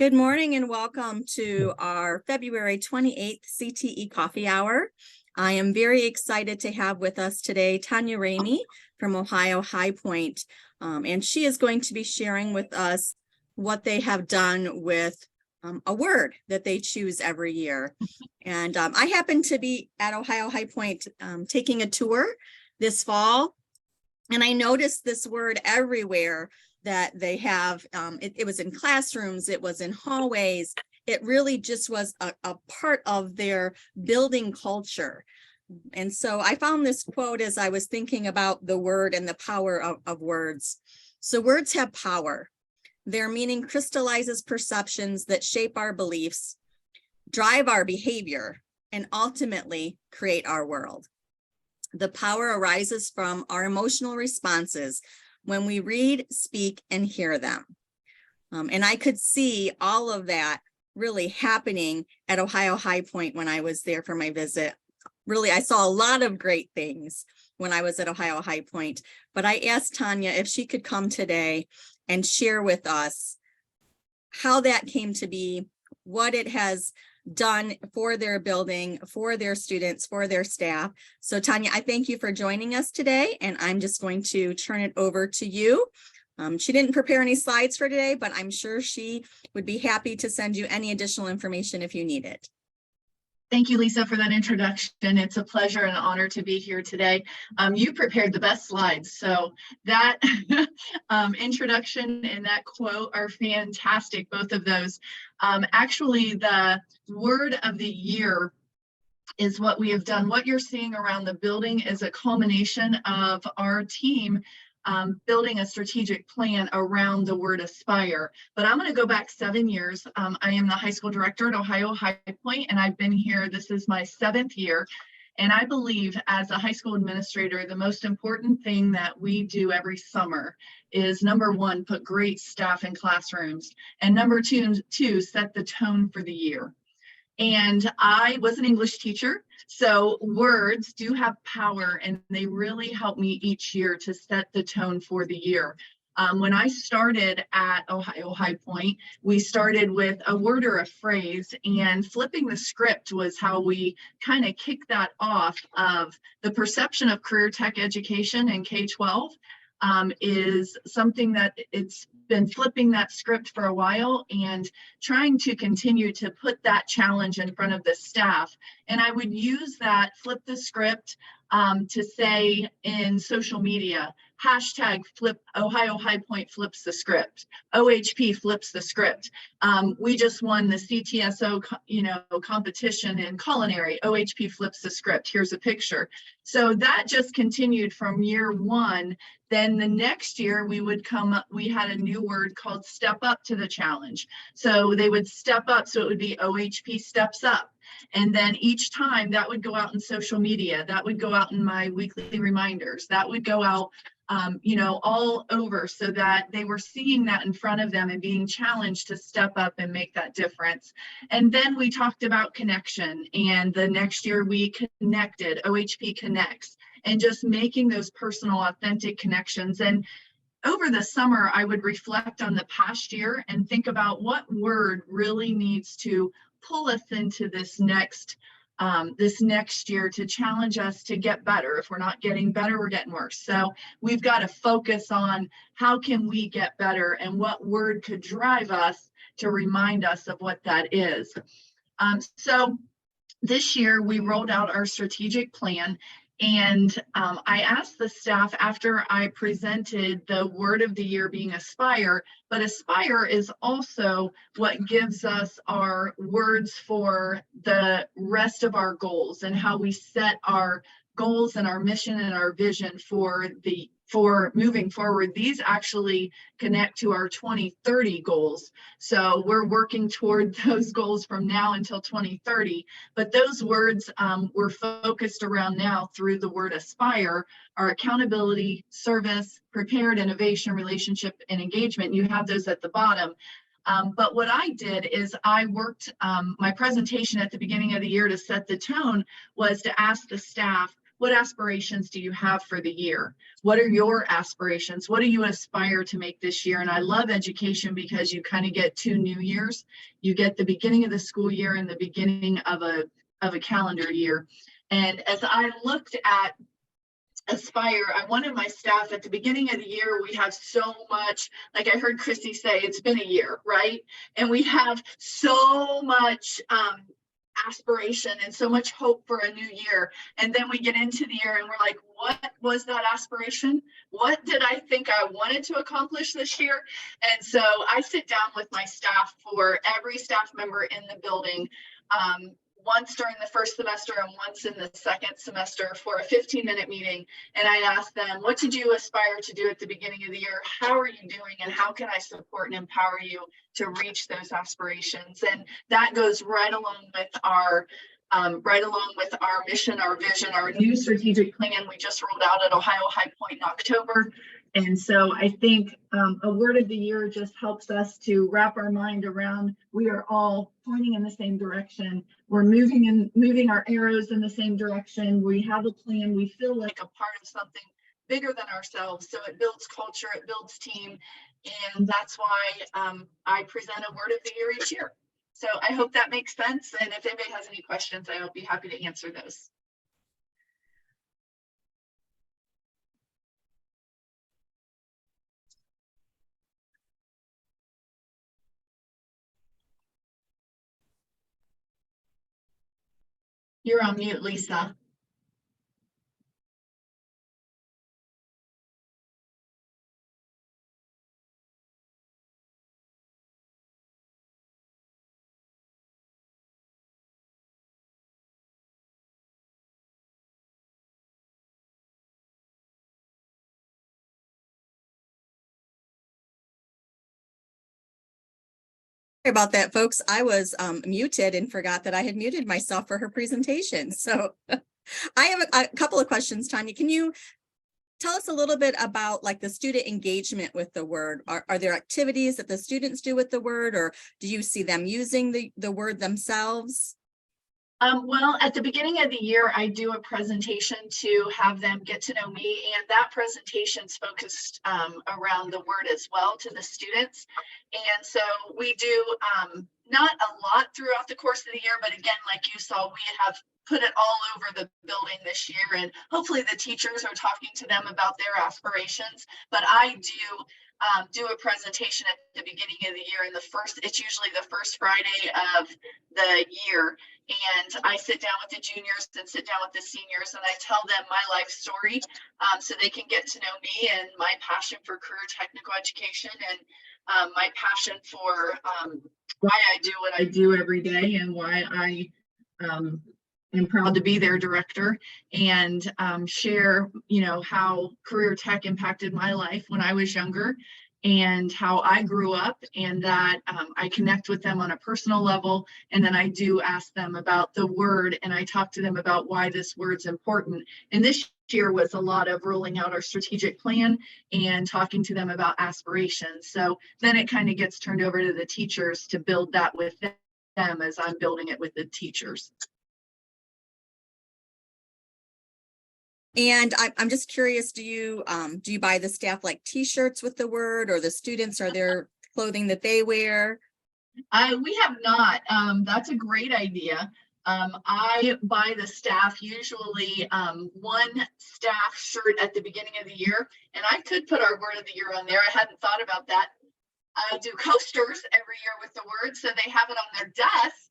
Good morning and welcome to our February 28th CTE Coffee Hour. I am very excited to have with us today Tanya Ramey from Ohio High Point, and she is going to be sharing with us what they have done with a word that they choose every year. And I happen to be at Ohio High Point taking a tour this fall, and I noticed this word everywhere that they have. It was in classrooms, it was in hallways. It really just was a part of their building culture. And so I found this quote as I was thinking about the word and the power of words. So words have power. Their meaning crystallizes perceptions that shape our beliefs, drive our behavior, and ultimately create our world. The power arises from our emotional responses when we read, speak, and hear them. And I could see all of that really happening at Ohio High Point when I was there for my visit. Really, I saw a lot of great things when I was at Ohio High Point, but I asked Tanya if she could come today and share with us how that came to be, what it has done for their building, for their students, for their staff. So Tanya, I thank you for joining us today, and I'm just going to turn it over to you. She didn't prepare any slides for today, but I'm sure she would be happy to send you any additional information if you need it. Thank you, Lisa, for that introduction. It's a pleasure and an honor to be here today. You prepared the best slides, so that introduction and that quote are fantastic, both of those. Actually, the word of the year is what we have done. What you're seeing around the building is a culmination of our team building a strategic plan around the word aspire. But I'm going to go back 7 years. I am the high school director at Ohio High Point, and I've been here, this is my 7th year. And I believe as a high school administrator, the most important thing that we do every summer is number one, put great staff in classrooms. And number two, set the tone for the year. And I was an English teacher, so words do have power, and they really help me each year to set the tone for the year. When I started at Ohio High Point, we started with a word or a phrase, and flipping the script was how we kind of kicked that off of the perception of career tech education in K-12. Is something that it's been flipping that script for a while and trying to continue to put that challenge in front of the staff. And I would use that flip the script to say in social media, hashtag flip Ohio High Point flips the script, OHP flips the script. We just won the CTSO competition in culinary, OHP flips the script. Here's a picture. So that just continued from year one. Then the next year we would come up, we had a new word called step up to the challenge. So they would step up, so it would be OHP steps up. And then each time that would go out in social media, that would go out in my weekly reminders, that would go out all over, so that they were seeing that in front of them and being challenged to step up and make that difference. And then we talked about connection, and the next year we connected, OHP connects, and just making those personal, authentic connections. And over the summer, I would reflect on the past year and think about what word really needs to pull us into this next year to challenge us to get better. If we're not getting better, we're getting worse. So we've got to focus on how can we get better and what word could drive us to remind us of what that is. So this year we rolled out our strategic plan. And I asked the staff after I presented the word of the year being aspire, but aspire is also what gives us our words for the rest of our goals and how we set our goals and our mission and our vision for moving forward. These actually connect to our 2030 goals. So we're working toward those goals from now until 2030. But those words we're focused around now through the word aspire are accountability, service, prepared, innovation, relationship, and engagement. You have those at the bottom. But what I did is I worked, my presentation at the beginning of the year to set the tone was to ask the staff, what aspirations do you have for the year? What are your aspirations? What do you aspire to make this year? And I love education because you kind of get 2 new years. You get the beginning of the school year and the beginning of a calendar year. And as I looked at Aspire, I wanted my staff at the beginning of the year, we have so much, like I heard Chrissy say, it's been a year, right? And we have so much aspiration and so much hope for a new year. And then we get into the year and we're like, what was that aspiration? What did I think I wanted to accomplish this year? And so I sit down with my staff, for every staff member in the building, once during the first semester and once in the second semester, for a 15-minute meeting. And I ask them, what did you aspire to do at the beginning of the year? How are you doing? And how can I support and empower you to reach those aspirations? And that goes right along with our mission, our vision, our new strategic plan we just rolled out at Ohio High Point in October. And so I think a word of the year just helps us to wrap our mind around, we are all pointing in the same direction. We're moving our arrows in the same direction. We have a plan. We feel like a part of something bigger than ourselves. So it builds culture, it builds team. And that's why I present a word of the year each year. So I hope that makes sense. And if anybody has any questions, I will be happy to answer those. You're on mute, Lisa. Sorry about that, folks. I was muted and forgot that I had muted myself for her presentation. So I have a couple of questions, Tanya. Can you tell us a little bit about like the student engagement with the word? Are there activities that the students do with the word, or do you see them using the word themselves? Well, at the beginning of the year, I do a presentation to have them get to know me, and that presentation is focused around the word as well to the students. And so we do not a lot throughout the course of the year, but again, like you saw, we have put it all over the building this year, and hopefully the teachers are talking to them about their aspirations. But I do a presentation at the beginning of the year, and it's usually the first Friday of the year. And I sit down with the juniors and sit down with the seniors, and I tell them my life story so they can get to know me and my passion for career technical education, and my passion for why I do what I do every day, and why I am proud to be their director, and share, how career tech impacted my life when I was younger, and how I grew up, and that I connect with them on a personal level. And then I do ask them about the word, and I talk to them about why this word's important. And this year was a lot of rolling out our strategic plan and talking to them about aspirations. So then it kind of gets turned over to the teachers to build that with them as I'm building it with the teachers. And I'm just curious, do you buy the staff like t-shirts with the word, or the students, are there clothing that they wear? We have not. That's a great idea. I buy the staff usually one staff shirt at the beginning of the year, and I could put our word of the year on there. I hadn't thought about that. I do coasters every year with the word, so they have it on their desk.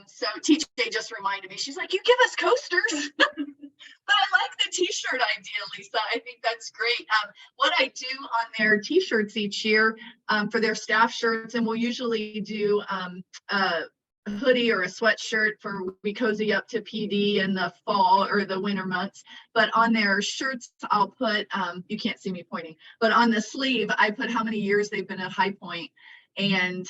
So TJ just reminded me, she's like, you give us coasters. But I like the t-shirt idea, Lisa. I think that's great. What I do on their t-shirts each year for their staff shirts, and we'll usually do a hoodie or a sweatshirt for we cozy up to PD in the fall or the winter months. But on their shirts, I'll put, you can't see me pointing, but on the sleeve, I put how many years they've been at High Point. And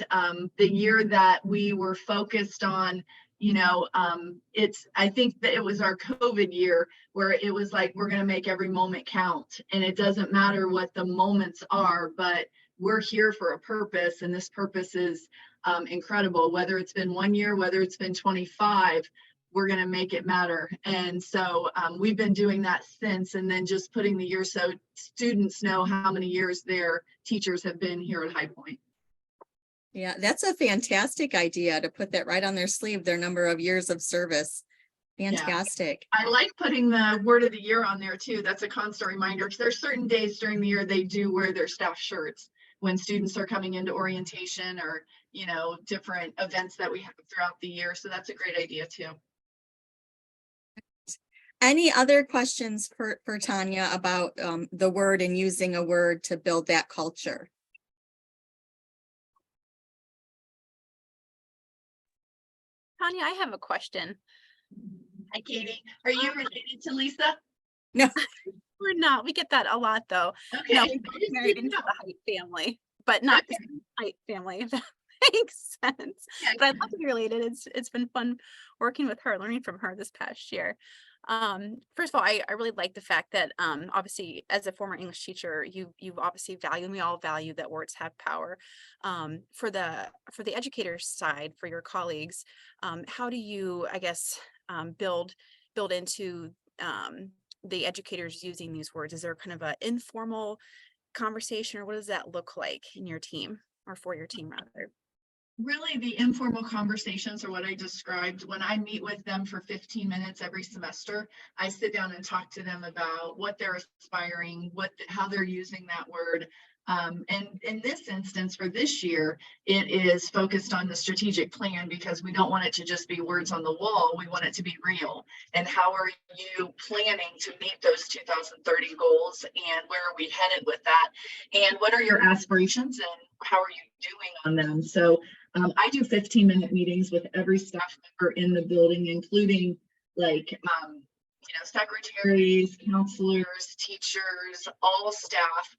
the year that we were focused on, I think that it was our COVID year where it was like, we're going to make every moment count. And it doesn't matter what the moments are, but we're here for a purpose. And this purpose is incredible. Whether it's been 1 year, whether it's been 25, we're going to make it matter. And so we've been doing that since, and then just putting the year so students know how many years their teachers have been here at High Point. Yeah, that's a fantastic idea to put that right on their sleeve, their number of years of service. Fantastic. I like putting the word of the year on there too. That's a constant reminder, because there's certain days during the year they do wear their staff shirts when students are coming into orientation or, you know, different events that we have throughout the year. So that's a great idea too. Any other questions for Tanya about the word and using a word to build that culture? Tanya, I have a question. Hi, Katie. Are you related to Lisa? No. We're not. We get that a lot, though. Okay. No, we're married into the Height family, but not the Height family, if that makes sense. Yeah. But I'd love to be related. It's been fun working with her, learning from her this past year. First of all, I really like the fact that obviously as a former English teacher, you obviously value, and we all value that words have power. For the educator side, for your colleagues, how do you, I guess, build into the educators using these words? Is there kind of an informal conversation, or what does that look like in your team, or for your team rather? Really, the informal conversations are what I described. When I meet with them for 15 minutes every semester, I sit down and talk to them about what they're aspiring, how they're using that word. And in this instance, for this year, it is focused on the strategic plan, because we don't want it to just be words on the wall. We want it to be real. And how are you planning to meet those 2030 goals? And where are we headed with that? And what are your aspirations, and how are you doing on them? So I do 15-minute meetings with every staff member in the building, including like, secretaries, counselors, teachers, all staff,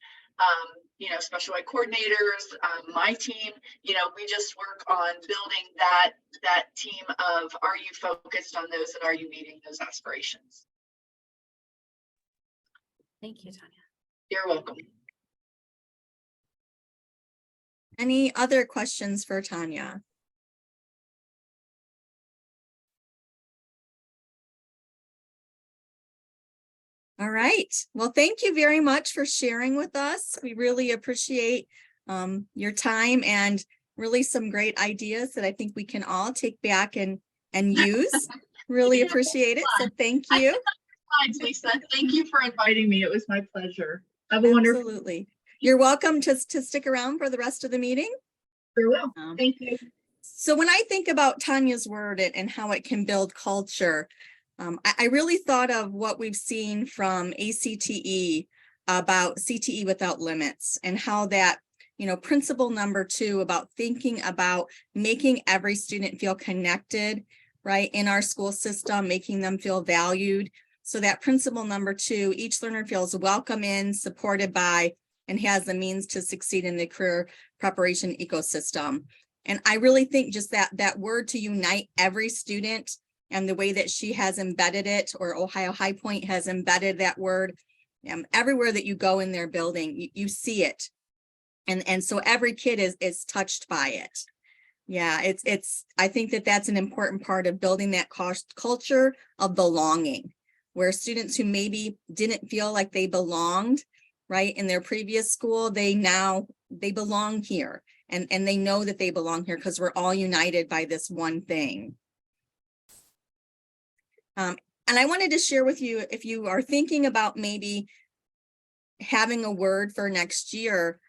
special ed coordinators, my team. We just work on building that team of, are you focused on those, and are you meeting those aspirations? Thank you, Tanya. You're welcome. Any other questions for Tanya? All right. Well, thank you very much for sharing with us. We really appreciate your time, and really some great ideas that I think we can all take back and use. Really appreciate it. So thank you. Thanks, Lisa. Thank you for inviting me. It was my pleasure. Have a wonderful. Absolutely. You're welcome to stick around for the rest of the meeting. Very well. Thank you. So when I think about Tanya's word and how it can build culture, I really thought of what we've seen from ACTE about CTE Without Limits, and how that, principle number 2 about thinking about making every student feel connected, right, in our school system, making them feel valued. So that principle number 2, each learner feels welcome in, supported by, and has the means to succeed in the career preparation ecosystem. And I really think just that word to unite every student, and the way that she has embedded it, or Ohio High Point has embedded that word everywhere that you go in their building, you see it. And so every kid is touched by it. Yeah, I think that's an important part of building that culture of belonging, where students who maybe didn't feel like they belonged, right, in their previous school, they belong here, and they know that they belong here because we're all united by this one thing. And I wanted to share with you, if you are thinking about maybe having a word for next year,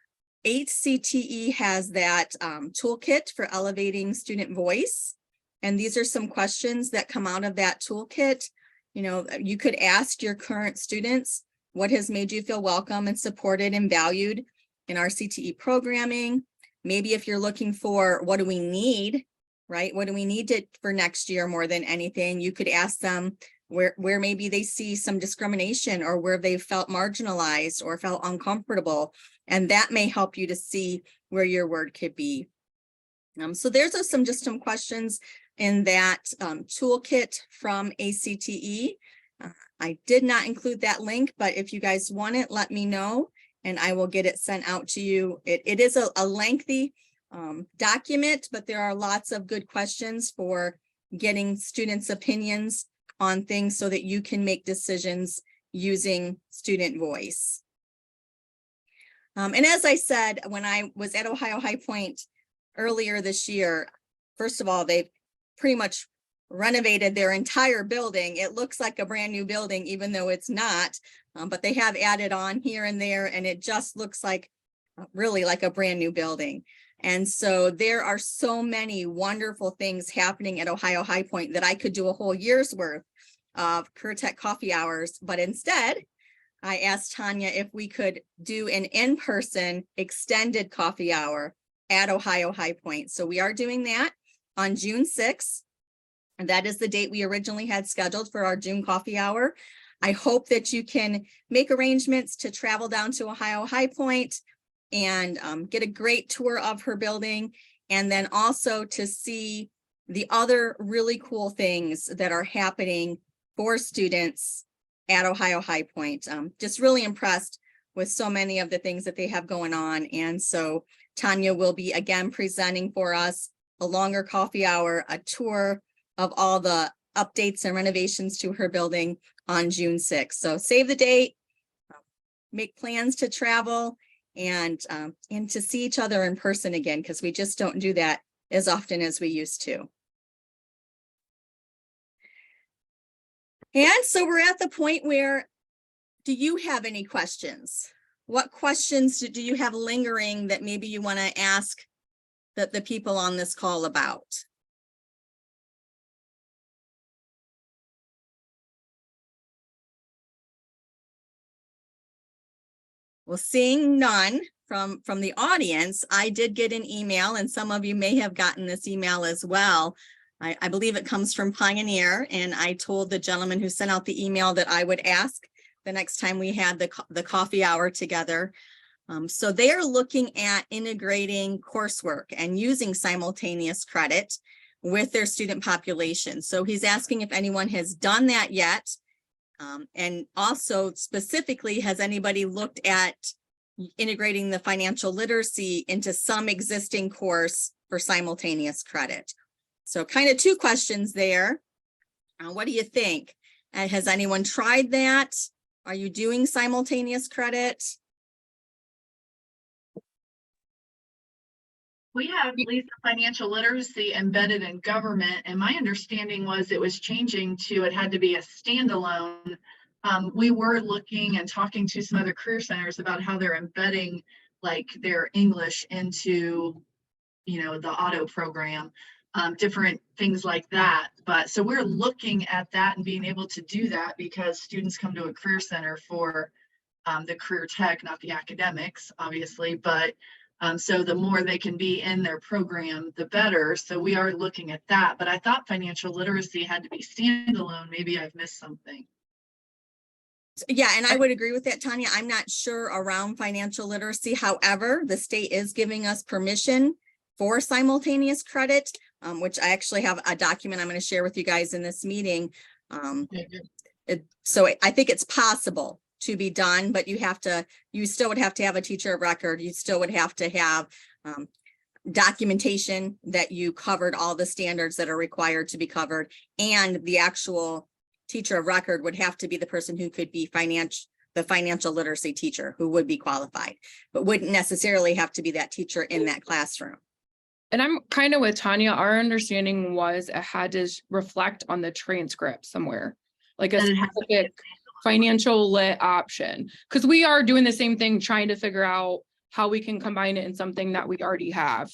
CTE has that toolkit for elevating student voice. And these are some questions that come out of that toolkit. You could ask your current students, what has made you feel welcome and supported and valued in our CTE programming? Maybe if you're looking for, what do we need, right? What do we need for next year more than anything? You could ask them where maybe they see some discrimination, or where they felt marginalized or felt uncomfortable. And that may help you to see where your word could be. So there's some questions in that toolkit from ACTE. I did not include that link, but if you guys want it, let me know, and I will get it sent out to you. It is a lengthy document, but there are lots of good questions for getting students' opinions on things so that you can make decisions using student voice. And as I said, when I was at Ohio High Point earlier this year, first of all, they've pretty much renovated their entire building. It looks like a brand new building, even though it's not, but they have added on here and there, and it just looks like really like a brand new building. And so there are so many wonderful things happening at Ohio High Point that I could do a whole year's worth of Career Tech coffee hours, but instead I asked Tanya if we could do an in-person extended coffee hour at Ohio High Point. So we are doing that on June 6th. And that is the date we originally had scheduled for our June coffee hour. I hope that you can make arrangements to travel down to Ohio High Point and get a great tour of her building, and then also to see the other really cool things that are happening for students at Ohio High Point. Just really impressed with so many of the things that they have going on. And so Tanya will be again presenting for us a longer coffee hour, a tour of all the updates and renovations to her building on June 6th. So save the date, make plans to travel, and to see each other in person again, because we just don't do that as often as we used to. And so we're at the point where, do you have any questions? What questions do you have lingering that maybe you want to ask the people on this call about? Well, seeing none from the audience, I did get an email, and some of you may have gotten this email as well. I believe it comes from Pioneer, and I told the gentleman who sent out the email that I would ask the next time we had the coffee hour together. So they are looking at integrating coursework and using simultaneous credit with their student population. So he's asking if anyone has done that yet. And also specifically, has anybody looked at integrating the financial literacy into some existing course for simultaneous credit? So kind of two questions there. What do you think? Has anyone tried that? Are you doing simultaneous credit? We have, Lisa, financial literacy embedded in government, and my understanding was it was changing to, it had to be a standalone. We were looking and talking to some other career centers about how they're embedding like their English into, the auto program, different things like that. But so we're looking at that and being able to do that because students come to a career center for the career tech, not the academics, obviously, but so the more they can be in their program, the better. So we are looking at that. But I thought financial literacy had to be standalone. Maybe I've missed something. Yeah, and I would agree with that, Tanya. I'm not sure around financial literacy. However, the state is giving us permission for simultaneous credit, which I actually have a document I'm going to share with you guys in this meeting. So I think it's possible to be done, but you still would have to have a teacher of record. You still would have to have documentation that you covered all the standards that are required to be covered, and the actual teacher of record would have to be the person who could be the financial literacy teacher who would be qualified, but wouldn't necessarily have to be that teacher in that classroom. And I'm kind of with Tanya. Our understanding was it had to reflect on the transcript somewhere, like a specific financial lit option, because we are doing the same thing, trying to figure out how we can combine it in something that we already have.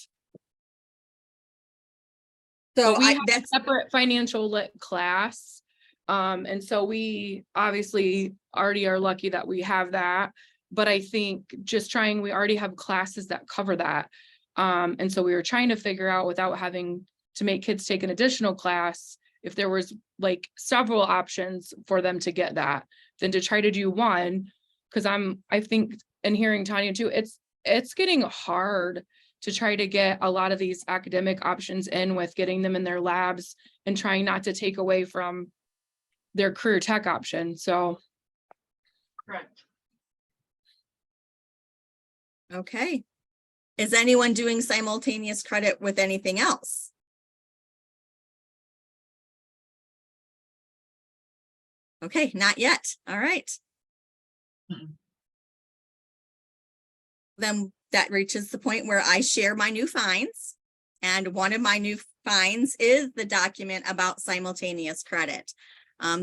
So we have a separate financial lit class. And so we obviously already are lucky that we have that, but I think we already have classes that cover that. And so we were trying to figure out, without having to make kids take an additional class, if there was like several options for them to get that, than to try to do one. Because I think, and hearing Tanya too, it's getting hard to try to get a lot of these academic options in with getting them in their labs and trying not to take away from their career tech option. So. Correct. Okay. Is anyone doing simultaneous credit with anything else? Okay, not yet. All right. Mm-mm. Then that reaches the point where I share my new finds. And one of my new finds is the document about simultaneous credit.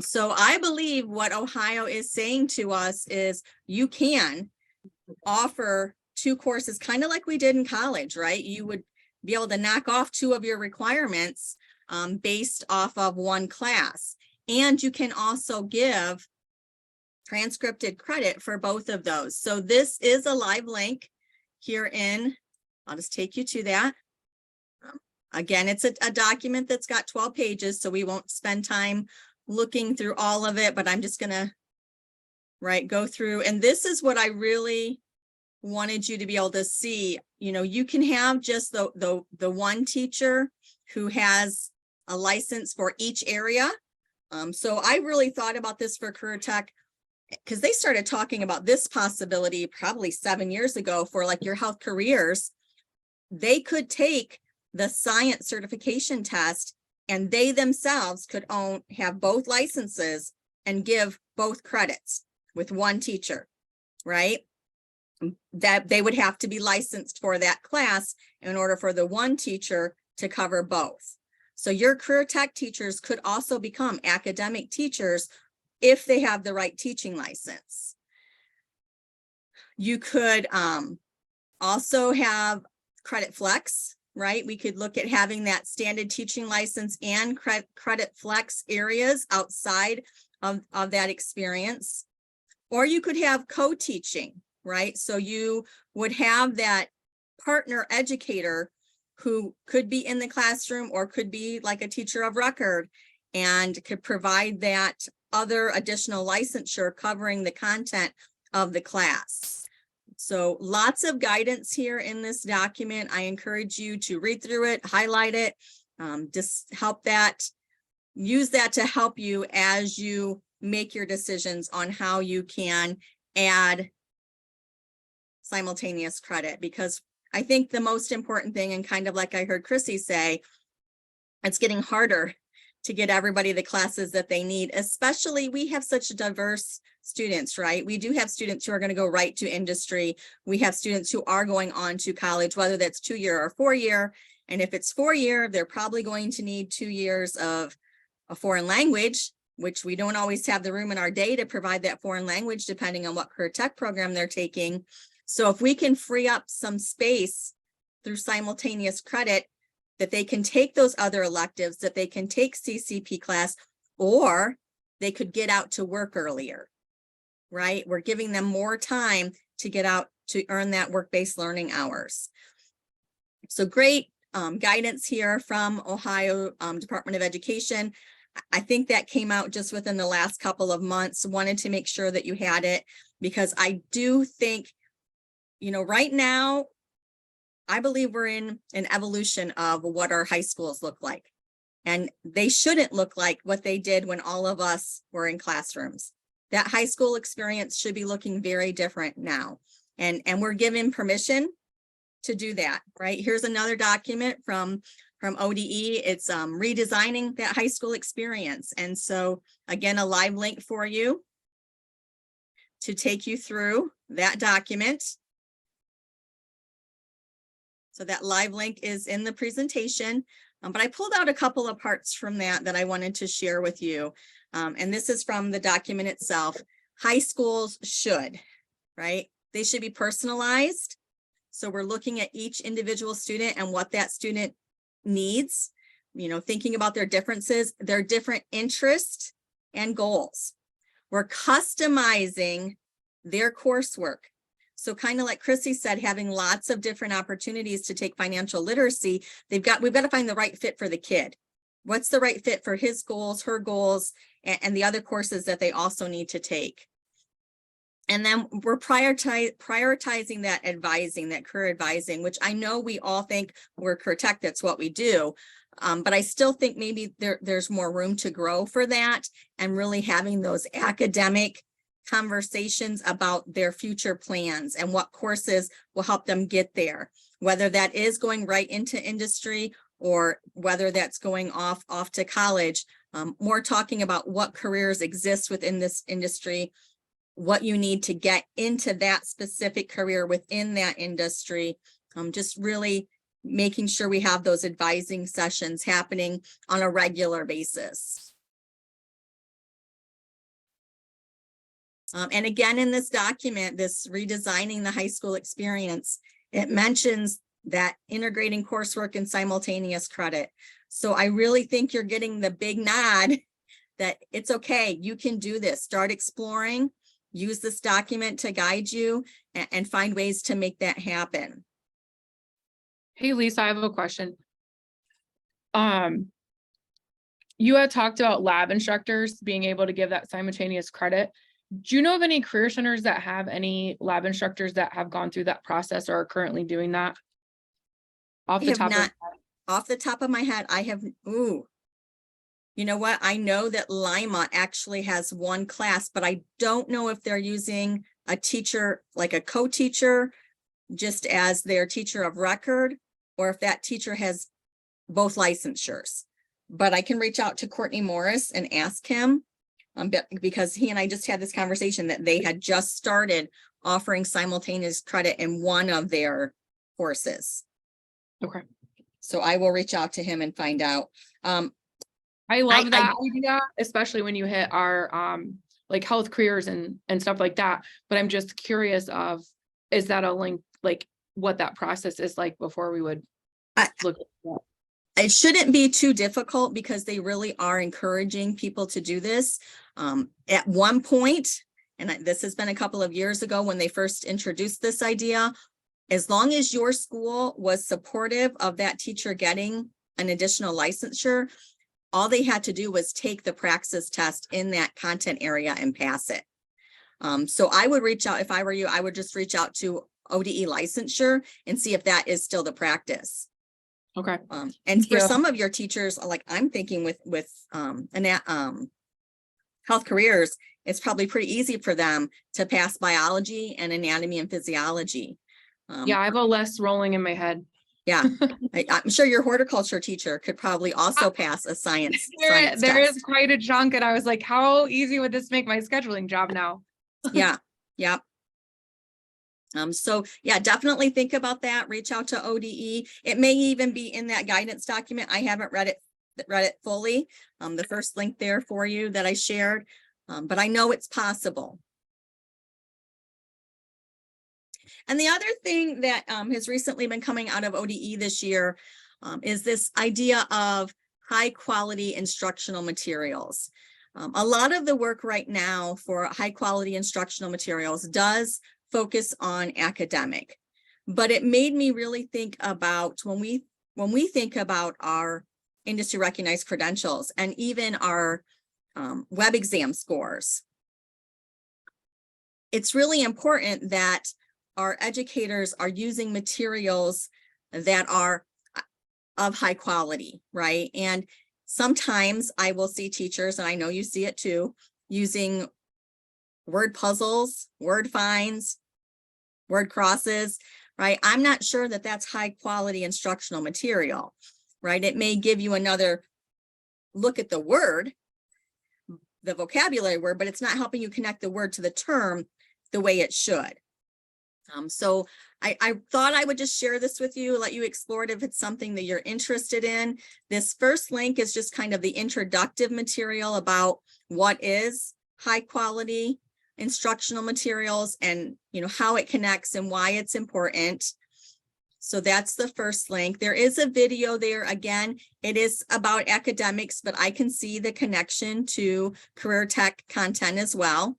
So I believe what Ohio is saying to us is you can offer 2 courses, kind of like we did in college, right? You would be able to knock off 2 of your requirements based off of 1 class. And you can also give transcripted credit for both of those. So this is a live link here I'll just take you to that. Again, it's a document that's got 12 pages, so we won't spend time looking through all of it, but I'm just gonna go through. And this is what I really wanted you to be able to see. You can have just the one teacher who has a license for each area. So I really thought about this for Career Tech because they started talking about this possibility probably 7 years ago for like your health careers. They could take the science certification test and they themselves could have both licenses and give both credits with one teacher, right? That they would have to be licensed for that class in order for the one teacher to cover both. So your Career Tech teachers could also become academic teachers if they have the right teaching license. You could also have Credit Flex, right? We could look at having that standard teaching license and Credit Flex areas outside of that experience. Or you could have co-teaching, right? So you would have that partner educator who could be in the classroom or could be like a teacher of record and could provide that other additional licensure covering the content of the class. So lots of guidance here in this document. I encourage you to read through it, highlight it, just use that to help you as you make your decisions on how you can add simultaneous credit. Because I think the most important thing, and kind of like I heard Chrissy say, it's getting harder to get everybody the classes that they need, especially we have such diverse students, right? We do have students who are going to go right to industry. We have students who are going on to college, whether that's 2-year or 4-year. And if it's 4-year, they're probably going to need 2 years of a foreign language, which we don't always have the room in our day to provide that foreign language, depending on what Career Tech program they're taking. So if we can free up some space through simultaneous credit, that they can take those other electives, that they can take CCP class, or they could get out to work earlier, right? We're giving them more time to get out to earn that work-based learning hours. So great guidance here from Ohio Department of Education. I think that came out just within the last couple of months. Wanted to make sure that you had it, because I do think, right now, I believe we're in an evolution of what our high schools look like. And they shouldn't look like what they did when all of us were in classrooms. That high school experience should be looking very different now. And we're given permission to do that, right? Here's another document from ODE. It's redesigning that high school experience. And so again, a live link for you to take you through that document. So that live link is in the presentation, but I pulled out a couple of parts from that I wanted to share with you. And this is from the document itself. High schools should, right? They should be personalized. So we're looking at each individual student and what that student needs, thinking about their differences, their different interests and goals. We're customizing their coursework. So kind of like Chrissy said, having lots of different opportunities to take financial literacy, we've got to find the right fit for the kid. What's the right fit for his goals, her goals, and the other courses that they also need to take. And then we're prioritizing that advising, that career advising, which I know we all think we're Career Tech, that's what we do. But I still think maybe there's more room to grow for that, and really having those academic conversations about their future plans and what courses will help them get there, whether that is going right into industry or whether that's going off to college. more talking about what careers exist within this industry, what you need to get into that specific career within that industry. Just really making sure we have those advising sessions happening on a regular basis. And again, in this document, this redesigning the high school experience, it mentions that integrating coursework and simultaneous credit. So I really think you're getting the big nod that it's okay, you can do this. Start exploring, use this document to guide you, and find ways to make that happen. Hey, Lisa, I have a question. You had talked about lab instructors being able to give that simultaneous credit. Do you know of any career centers that have any lab instructors that have gone through that process or are currently doing that? Off I the have top not, of off the top of my head, I have, ooh. You know what? I know that Lima actually has one class, but I don't know if they're using a teacher, like a co-teacher, just as their teacher of record, or if that teacher has both licensures. But I can reach out to Courtney Morris and ask him, because he and I just had this conversation that they had just started offering simultaneous credit in one of their courses. Okay. So I will reach out to him and find out. I love that idea, especially when you hit our like health careers and stuff like that. But I'm just curious of, is that a link, like what that process is like before we would look at that? It shouldn't be too difficult because they really are encouraging people to do this. At one point, and this has been a couple of years ago when they first introduced this idea, as long as your school was supportive of that teacher getting an additional licensure, all they had to do was take the praxis test in that content area and pass it. So I would reach out, if I were you, I would just reach out to ODE licensure and see if that is still the practice. Okay. And for some of your teachers, like I'm thinking with health careers, it's probably pretty easy for them to pass biology and anatomy and physiology. Yeah, I have a list rolling in my head. Yeah, I'm sure your horticulture teacher could probably also pass a science There test. is quite a chunk, and I was like, how easy would this make my scheduling job now? Yeah, yeah. So yeah, definitely think about that. Reach out to ODE. It may even be in that guidance document. I haven't read it fully. The first link there for you that I shared, but I know it's possible. And the other thing that has recently been coming out of ODE this year is this idea of high quality instructional materials. A lot of the work right now for high quality instructional materials does focus on academic, but it made me really think about when we think about our industry recognized credentials and even our web exam scores. It's really important that our educators are using materials that are of high quality, right? And sometimes I will see teachers, and I know you see it too, using word puzzles, word finds, word crosses, right? I'm not sure that that's high quality instructional material, right? It may give you another look at the word, the vocabulary word, but it's not helping you connect the word to the term the way it should. So I thought I would just share this with you, let you explore it if it's something that you're interested in. This first link is just kind of the introductive material about what is high quality instructional materials and how it connects and why it's important. So that's the first link. There is a video there. Again, it is about academics, but I can see the connection to career tech content as well.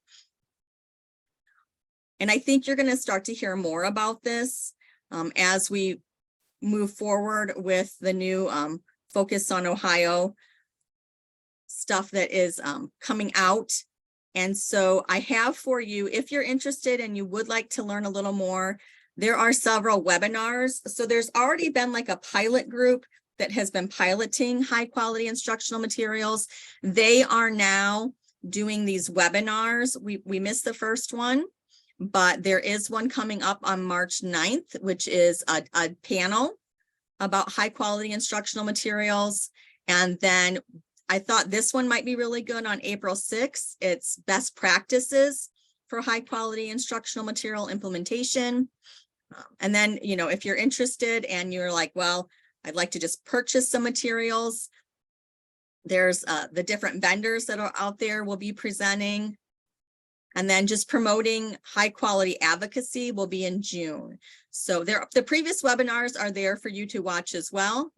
And I think you're going to start to hear more about this as we move forward with the new Focus on Ohio stuff that is coming out. And so I have for you, if you're interested and you would like to learn a little more, there are several webinars. So there's already been like a pilot group that has been piloting high quality instructional materials. They are now doing these webinars. We missed the first one, but there is one coming up on March 9th, which is a panel about high quality instructional materials. And then I thought this one might be really good on April 6th. It's best practices for high quality instructional material implementation. And then, you know, if you're interested and you're like, well, I'd like to just purchase some materials, there's the different vendors that are out there will be presenting. And then just promoting high quality advocacy will be in June. So the previous webinars are there for you to watch as well.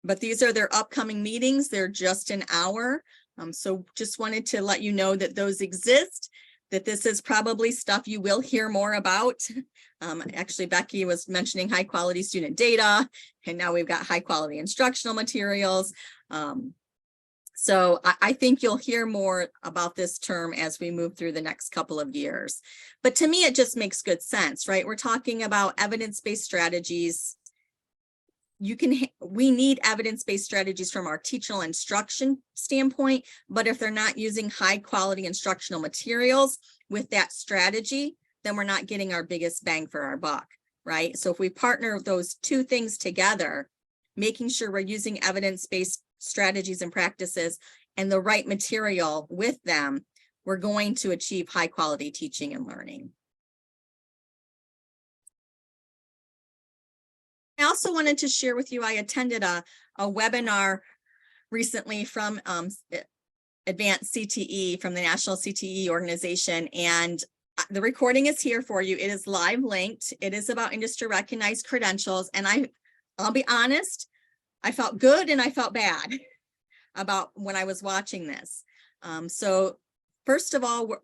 But these are their upcoming meetings. They're just an hour. So just wanted to let you know that those exist, that this is probably stuff you will hear more about. Actually, Becky was mentioning high quality student data, and now we've got high quality instructional materials. So I think you'll hear more about this term as we move through the next couple of years. But to me, it just makes good sense, right? We're talking about evidence-based strategies. We need evidence-based strategies from our teaching instruction standpoint, but if they're not using high quality instructional materials with that strategy, then we're not getting our biggest bang for our buck, right? So if we partner those two things together, making sure we're using evidence-based strategies and practices and the right material with them, we're going to achieve high quality teaching and learning. I also wanted to share with you, I attended a webinar recently from Advanced CTE, from the National CTE organization, and the recording is here for you. It is live linked. It is about industry recognized credentials, and I'll be honest, I felt good and I felt bad about when I was watching this. So first of all,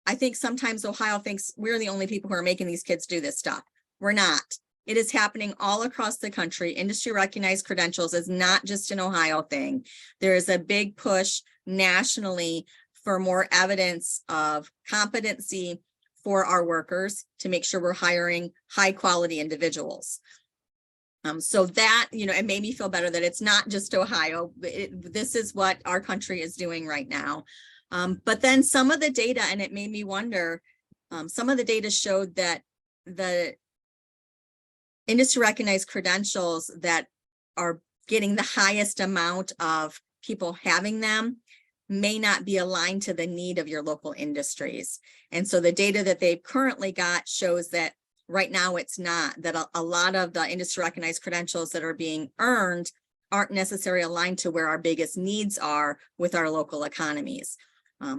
I think sometimes Ohio thinks we're the only people who are making these kids do this stuff. We're not. It is happening all across the country. Industry recognized credentials is not just an Ohio thing. There is a big push nationally for more evidence of competency for our workers to make sure we're hiring high quality individuals. So that, you know, it made me feel better that it's not just Ohio. This is what our country is doing right now. But then some of the data, and it made me wonder, some of the data showed that the industry recognized credentials that are getting the highest amount of people having them may not be aligned to the need of your local industries. And so the data that they've currently got shows that right now it's not, that a lot of the industry recognized credentials that are being earned aren't necessarily aligned to where our biggest needs are with our local economies.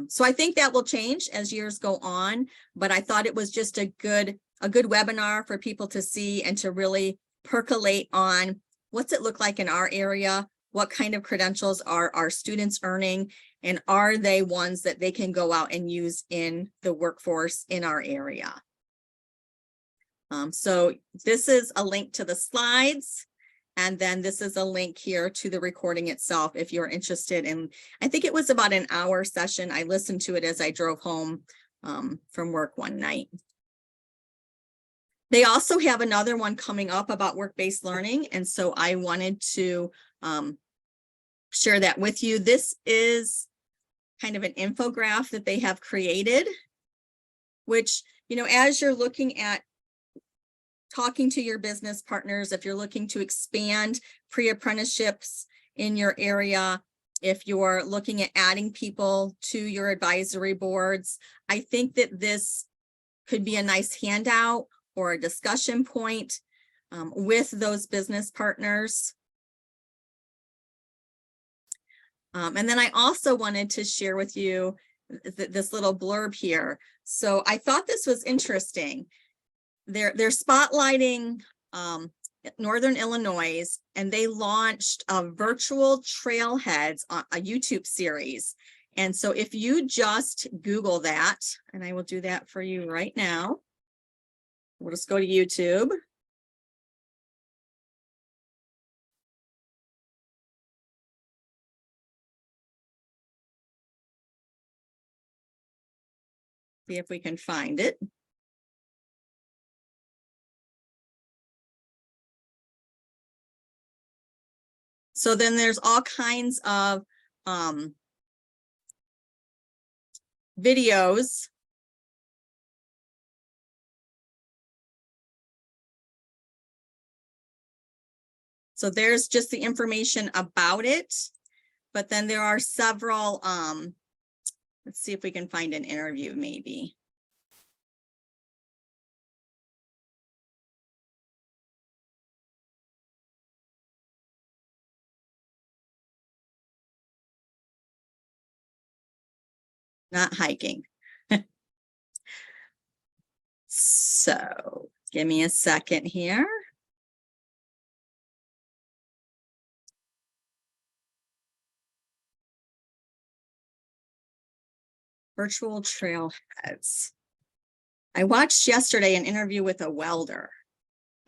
So I think that will change as years go on, but I thought it was just a good webinar for people to see and to really percolate on what's it look like in our area, what kind of credentials are our students earning, and are they ones that they can go out and use in the workforce in our area. So this is a link to the slides, and then this is a link here to the recording itself if you're interested in. I think it was about an hour session. I listened to it as I drove home from work one night. They also have another one coming up about work-based learning, and so I wanted to share that with you. This is kind of an infographic that they have created, which, you know, as you're looking at talking to your business partners, if you're looking to expand pre-apprenticeships in your area, if you're looking at adding people to your advisory boards, I think that this could be a nice handout or a discussion point with those business partners. And then I also wanted to share with you this little blurb here. So I thought this was interesting. They're spotlighting Northern Illinois, and they launched a virtual trailheads on a YouTube series. And so if you just Google that, and I will do that for you right now. We'll just go to YouTube. See if we can find it. So then there's all kinds of videos. So there's just the information about it. but then there are several, let's see if we can find an interview maybe. Not hiking. So give me a second here. Virtual trailheads. I watched yesterday an interview with a welder.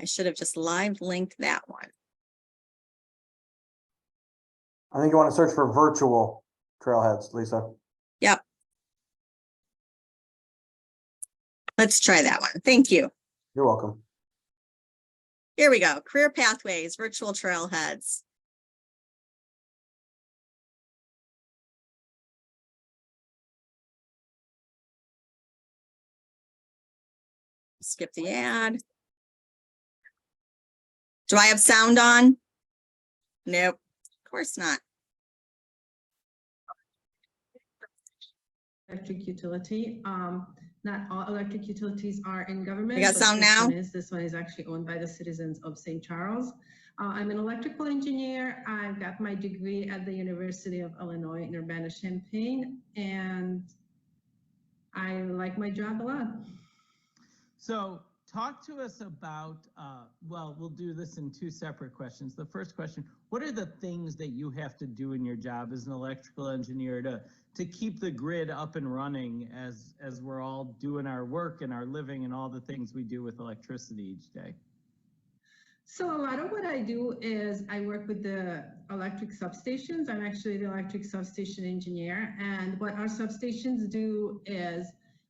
I should have just live linked that one. I think you want to search for virtual trailheads, Lisa. Yep. Let's try that one. Thank you. You're welcome. Here we go. Career pathways, virtual trailheads. Skip the ad. Do I have sound on? Nope, of course not. Electric utility. Not all electric utilities are in government. We got but sound now? This one is actually owned by the citizens of St. Charles. I'm an electrical engineer. I've got my degree at the University of Illinois in Urbana-Champaign, and I like my job a lot. So talk to us about, well, we'll do this in two separate questions. The first question, what are the things that you have to do in your job as an electrical engineer to keep the grid up and running as we're all doing our work and our living and all the things we do with electricity each day? So a lot of what I do is I work with the electric substations. I'm actually the electric substation engineer. And what our substations do is,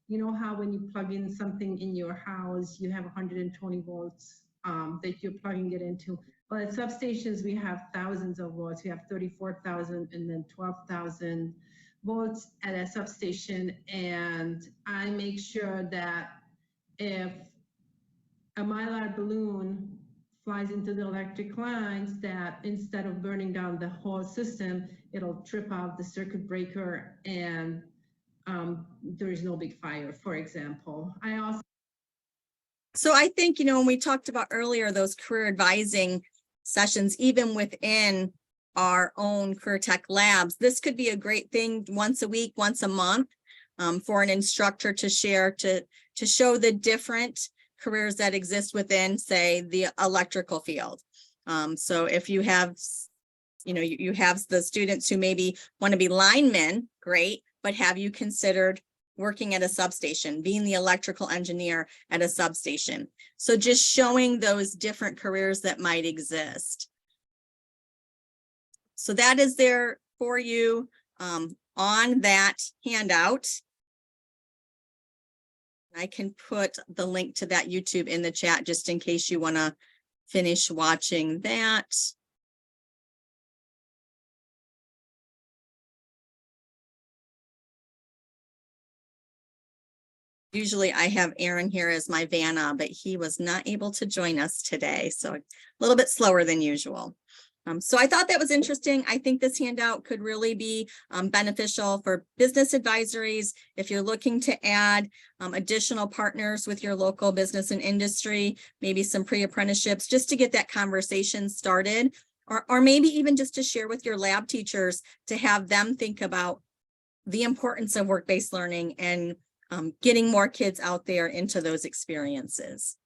you know how when you plug in something in your house, you have 120 volts that you're plugging it into. Well, at substations, we have thousands of volts. We have 34,000 and then 12,000 volts at a substation. And I make sure that if a Mylar balloon flies into the electric lines, that instead of burning down the whole system, it'll trip out the circuit breaker and there is no big fire, for example. So I think, you know, when we talked about earlier, those career advising sessions, even within our own career tech labs, this could be a great thing once a week, once a month, for an instructor to share, to show the different careers that exist within, say, the electrical field. So if you have, you know, you have the students who maybe want to be linemen, great, but have you considered working at a substation, being the electrical engineer at a substation? So just showing those different careers that might exist. So that is there for you on that handout. I can put the link to that YouTube in the chat just in case you want to finish watching that. Usually I have Aaron here as my Vanna, but he was not able to join us today. So a little bit slower than usual. So I thought that was interesting. I think this handout could really be beneficial for business advisories. If you're looking to add additional partners with your local business and industry, maybe some pre-apprenticeships, just to get that conversation started, or maybe even just to share with your lab teachers to have them think about the importance of work-based learning and getting more kids out there into those experiences.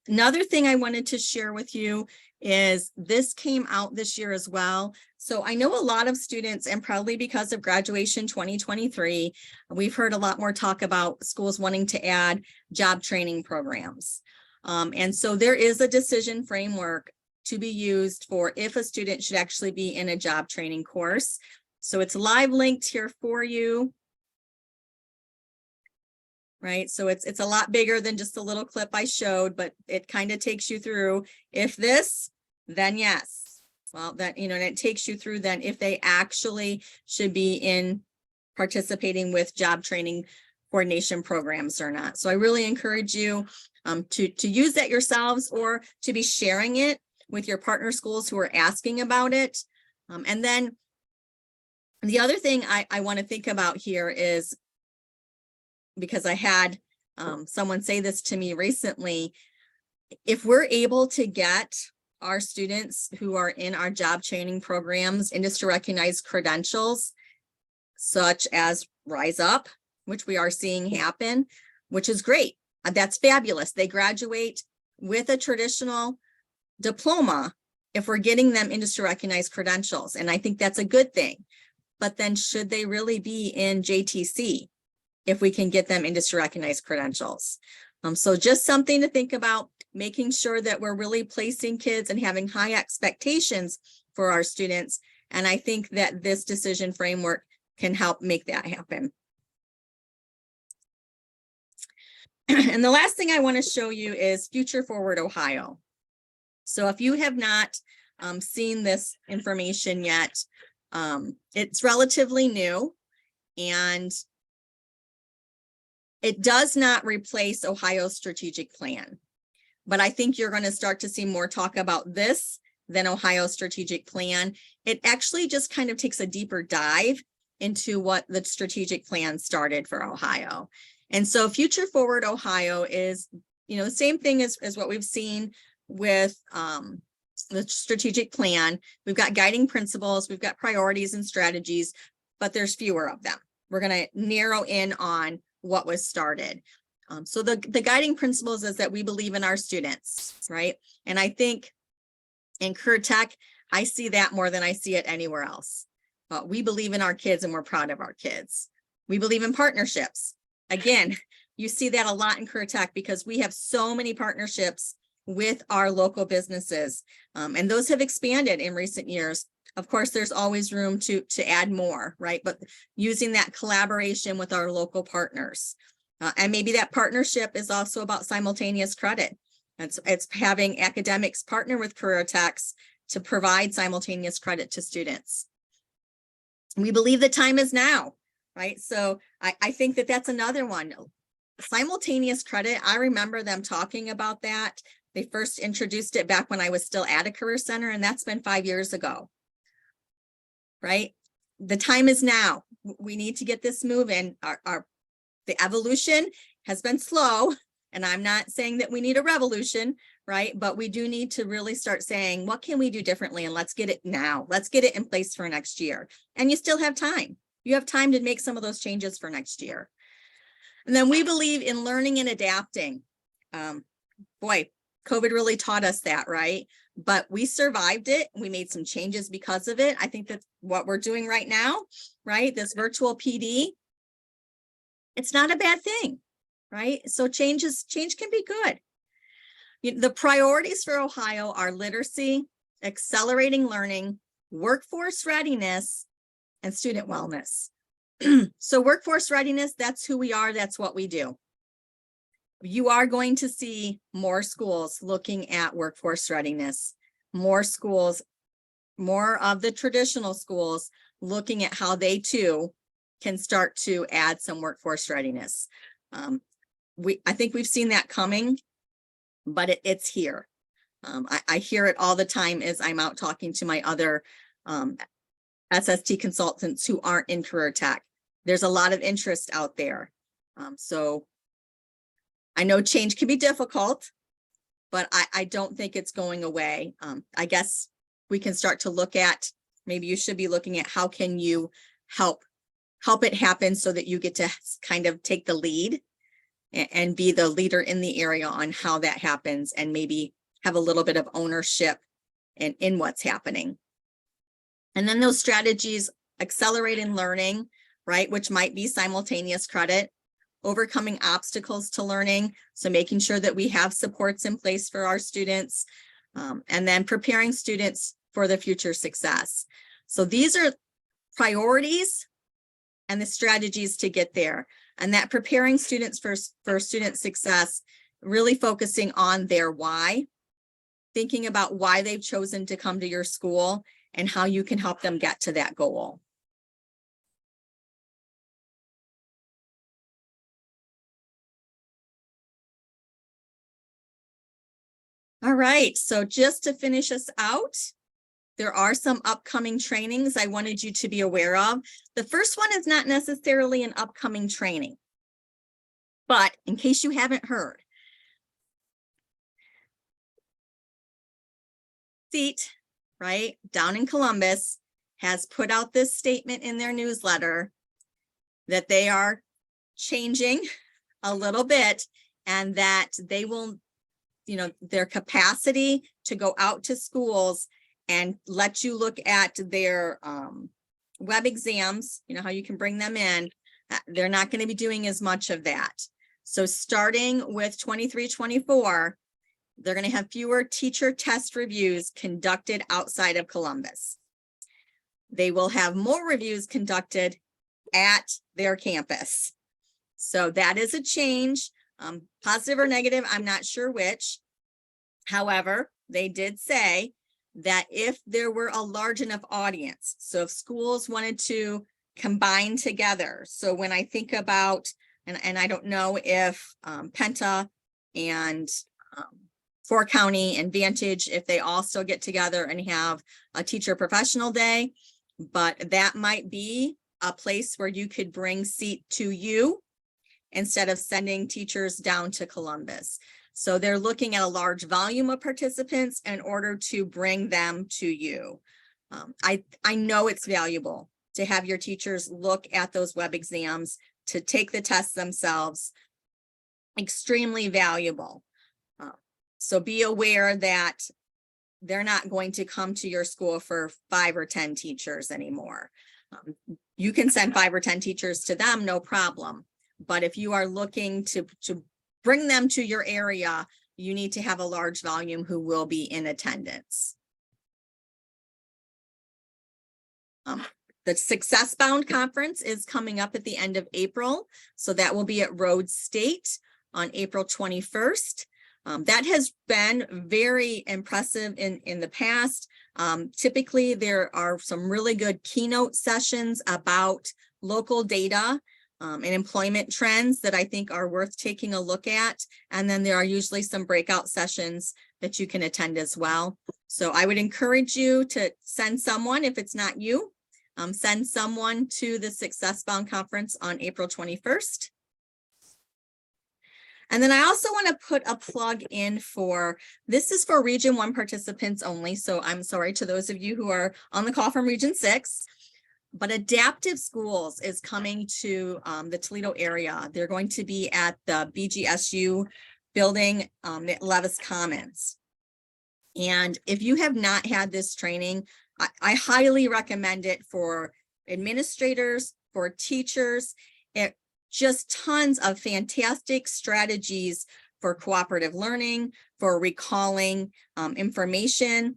Another thing I wanted to share with you is this came out this year as well. So I know a lot of students, and probably because of graduation 2023, we've heard a lot more talk about schools wanting to add job training programs. And so there is a decision framework to be used for if a student should actually be in a job training course. So it's live linked here for you. Right, so it's a lot bigger than just a little clip I showed, but it kind of takes you through if this, then yes. Well, that, you know, and it takes you through then if they actually should be in participating with job training coordination programs or not. So I really encourage you to use that yourselves or to be sharing it with your partner schools who are asking about it. And then the other thing I want to think about here is, because I had someone say this to me recently, if we're able to get our students who are in our job training programs industry recognized credentials, such as Rise Up, which we are seeing happen, which is great. That's fabulous. They graduate with a traditional diploma if we're getting them industry recognized credentials. And I think that's a good thing. But then should they really be in JTC if we can get them industry recognized credentials? So just something to think about, making sure that we're really placing kids and having high expectations for our students. And I think that this decision framework can help make that happen. And the last thing I want to show you is Future Forward Ohio. So if you have not seen this information yet, it's relatively new, and it does not replace Ohio's strategic plan. But I think you're going to start to see more talk about this than Ohio's strategic plan. It actually just kind of takes a deeper dive into what the strategic plan started for Ohio. And so Future Forward Ohio is, the same thing as what we've seen with the strategic plan. We've got guiding principles, we've got priorities and strategies, but there's fewer of them. We're going to narrow in on what was started. So the guiding principles is that we believe in our students, right? And I think in career tech, I see that more than I see it anywhere else. We believe in our kids and we're proud of our kids. We believe in partnerships. Again, you see that a lot in career tech because we have so many partnerships with our local businesses, and those have expanded in recent years. Of course, there's always room to add more, right? But using that collaboration with our local partners. And maybe that partnership is also about simultaneous credit. It's having academics partner with career techs to provide simultaneous credit to students. We believe the time is now, right? So I think that that's another one. Simultaneous credit, I remember them talking about that. They first introduced it back when I was still at a career center, and that's been 5 years ago, right? The time is now. We need to get this moving. The evolution has been slow, and I'm not saying that we need a revolution, right? But we do need to really start saying, what can we do differently? And let's get it now. Let's get it in place for next year. And you still have time. You have time to make some of those changes for next year. And then we believe in learning and adapting. Boy, COVID really taught us that, right? But we survived it. We made some changes because of it. I think that's what we're doing right now, right? This virtual PD, it's not a bad thing, right? So change can be good. The priorities for Ohio are literacy, accelerating learning, workforce readiness, and student wellness. So workforce readiness, that's who we are, that's what we do. You are going to see more schools looking at workforce readiness, more schools, more of the traditional schools looking at how they too can start to add some workforce readiness. I think we've seen that coming, but it's here. I hear it all the time as I'm out talking to my other SST consultants who aren't in career tech. There's a lot of interest out there. So I know change can be difficult, but I don't think it's going away. I guess we can start to look at, maybe you should be looking at how can you help it happen so that you get to kind of take the lead and be the leader in the area on how that happens, and maybe have a little bit of ownership in what's happening. And then those strategies, accelerating learning, right, which might be simultaneous credit, overcoming obstacles to learning, so making sure that we have supports in place for our students, and then preparing students for the future success. So these are priorities and the strategies to get there, and that preparing students for student success, really focusing on their why, thinking about why they've chosen to come to your school and how you can help them get to that goal. All right, so just to finish us out, there are some upcoming trainings I wanted you to be aware of. The first one is not necessarily an upcoming training, but in case you haven't heard, CTE, right, down in Columbus, has put out this statement in their newsletter that they are changing a little bit and that they will, their capacity to go out to schools and let you look at their web exams, how you can bring them in. They're not going to be doing as much of that. So starting with 23-24, they're going to have fewer teacher test reviews conducted outside of Columbus. They will have more reviews conducted at their campus. So that is a change, positive or negative, I'm not sure which. However, they did say that if there were a large enough audience, so if schools wanted to combine together, so when I think about, and I don't know if Penta and Four County and Vantage, if they all still get together and have a teacher professional day, but that might be a place where you could bring CTE to you instead of sending teachers down to Columbus. So they're looking at a large volume of participants in order to bring them to you. I know it's valuable to have your teachers look at those web exams, to take the tests themselves. Extremely valuable. So be aware that they're not going to come to your school for 5 or 10 teachers anymore. You can send 5 or 10 teachers to them, no problem. But if you are looking to bring them to your area, you need to have a large volume who will be in attendance. The Success Bound Conference is coming up at the end of April. So that will be at Rhodes State on April 21st. That has been very impressive in the past. Typically, there are some really good keynote sessions about local data and employment trends that I think are worth taking a look at. And then there are usually some breakout sessions that you can attend as well. So I would encourage you to send someone, if it's not you, send someone to the Success Bound Conference on April 21st. And then I also want to put a plug in for, this is for Region 1 participants only. So I'm sorry to those of you who are on the call from Region 6. But Adaptive Schools is coming to the Toledo area. They're going to be at the BGSU building at Levis Commons. And if you have not had this training, I highly recommend it for administrators, for teachers. It just tons of fantastic strategies for cooperative learning, for recalling information.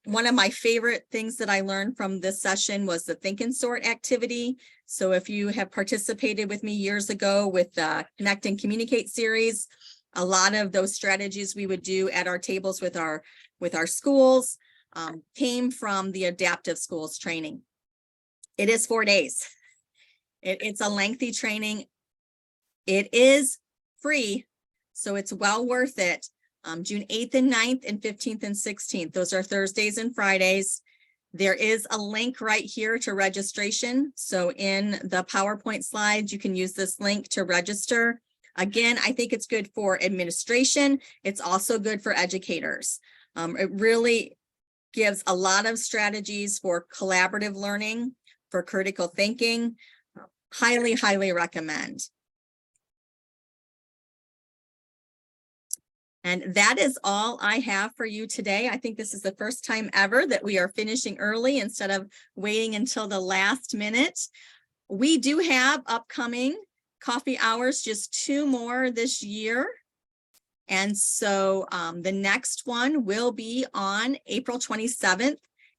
One of my favorite things that I learned from this session was the Think and Sort activity. So if you have participated with me years ago with the Connect and Communicate series, a lot of those strategies we would do at our tables with our schools came from the Adaptive Schools training. It is 4 days. It's a lengthy training. It is free, so it's well worth it. June 8th and 9th and 15th and 16th. Those are Thursdays and Fridays. There is a link right here to registration. So in the PowerPoint slides, you can use this link to register. Again, I think it's good for administration. It's also good for educators. It really gives a lot of strategies for collaborative learning, for critical thinking. Highly, highly recommend. And that is all I have for you today. I think this is the first time ever that we are finishing early instead of waiting until the last minute. We do have upcoming coffee hours, just 2 more this year. And so the next one will be on April 27th.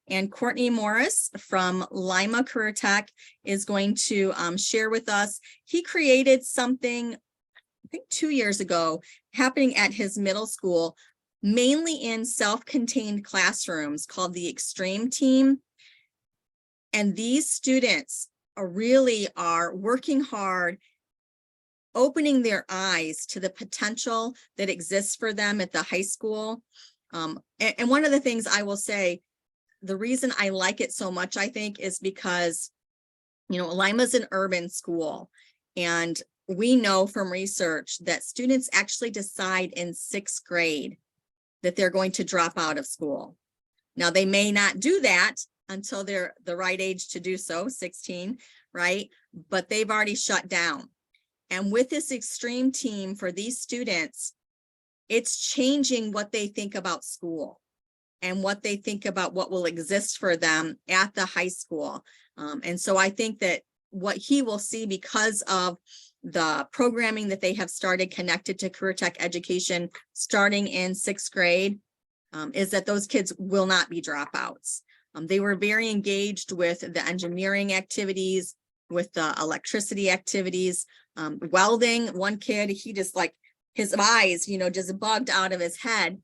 And Courtney Morris from Lima Career Tech is going to share with us. He created something, I think 2 years ago, happening at his middle school, mainly in self-contained classrooms, called the Extreme Team. And these students really are working hard, opening their eyes to the potential that exists for them at the high school. And one of the things I will say, the reason I like it so much, I think, is because, Lima's an urban school, and we know from research that students actually decide in 6th grade that they're going to drop out of school. Now, they may not do that until they're the right age to do so, 16, right? But they've already shut down. And with this extreme team for these students, it's changing what they think about school and what they think about what will exist for them at the high school. And so I think that what he will see, because of the programming that they have started connected to career tech education starting in 6th grade, is that those kids will not be dropouts. They were very engaged with the engineering activities, with the electricity activities, welding. One kid, he just like, his eyes, just bugged out of his head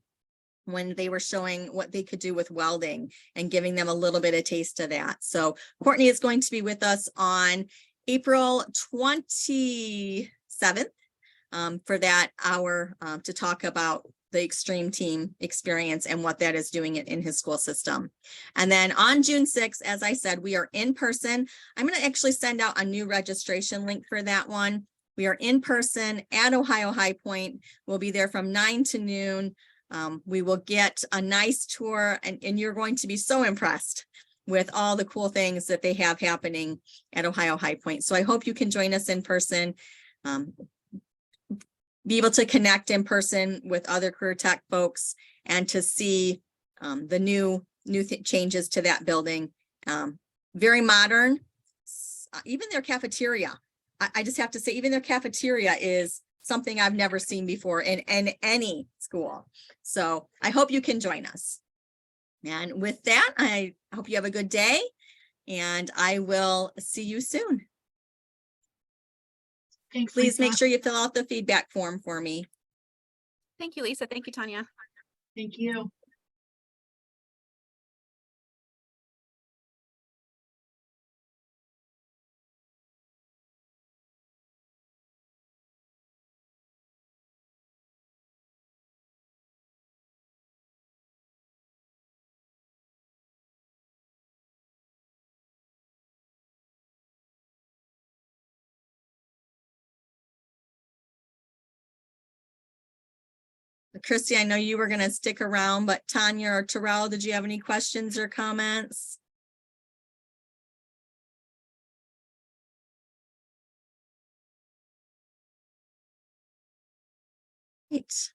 when they were showing what they could do with welding and giving them a little bit of taste of that. So Courtney is going to be with us on April 27th for that hour to talk about the extreme team experience and what that is doing in his school system. And then on June 6th, as I said, we are in person. I'm going to actually send out a new registration link for that one. We are in person at Ohio High Point. We'll be there from 9 to noon. We will get a nice tour, and you're going to be so impressed with all the cool things that they have happening at Ohio High Point. So I hope you can join us in person, be able to connect in person with other career tech folks, and to see the new changes to that building. Very modern. Even their cafeteria. I just have to say, even their cafeteria is something I've never seen before in any school. So I hope you can join us. And with that, I hope you have a good day, and I will see you soon. Thanks, Please make Lisa. sure you fill out the feedback form for me. Thank you, Lisa. Thank you, Tanya. Thank you. Christy, I know you were going to stick around, but Tanya or Terrell, did you have any questions or comments? Great.